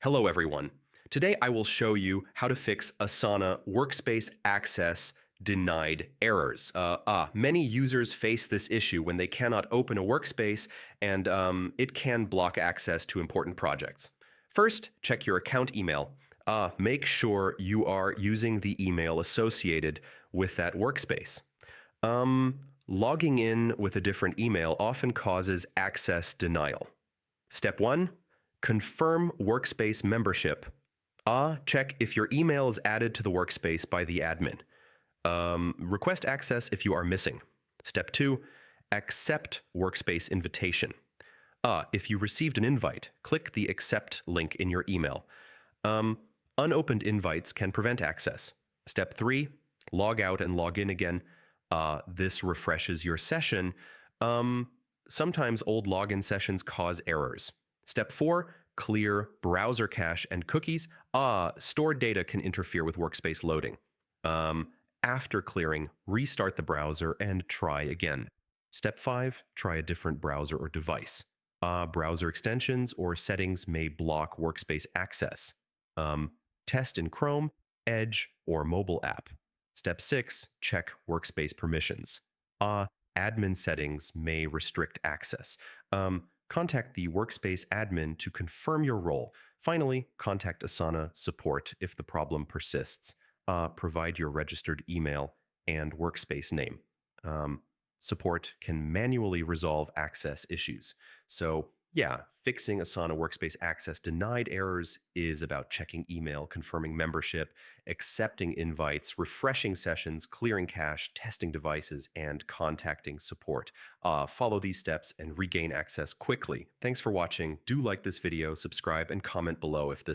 Hello, everyone. Today I will show you how to fix Asana Workspace access denied errors. Many users face this issue when they cannot open a workspace, and it can block access to important projects. First, check your account email. Make sure you are using the email associated with that workspace. Logging in with a different email often causes access denial. Step 1. Confirm workspace membership. Check if your email is added to the workspace by the admin. Request access if you are missing. Step 2. Accept workspace invitation. If you received an invite, click the accept link in your email. Unopened invites can prevent access. Step 3. Log out and log in again. This refreshes your session. Sometimes old login sessions cause errors. Step 4, clear browser cache and cookies. Stored data can interfere with workspace loading. After clearing, restart the browser and try again. Step 5, try a different browser or device. Browser extensions or settings may block workspace access. Test in Chrome, Edge, or mobile app. Step 6, check workspace permissions. Admin settings may restrict access. Contact the workspace admin to confirm your role. Finally, contact Asana support if the problem persists. Provide your registered email and workspace name. Support can manually resolve access issues. So, fixing Asana Workspace access denied errors is about checking email, confirming membership, accepting invites, refreshing sessions, clearing cache, testing devices, and contacting support. Follow these steps and regain access quickly. Thanks for watching. Do like this video, subscribe, and comment below if this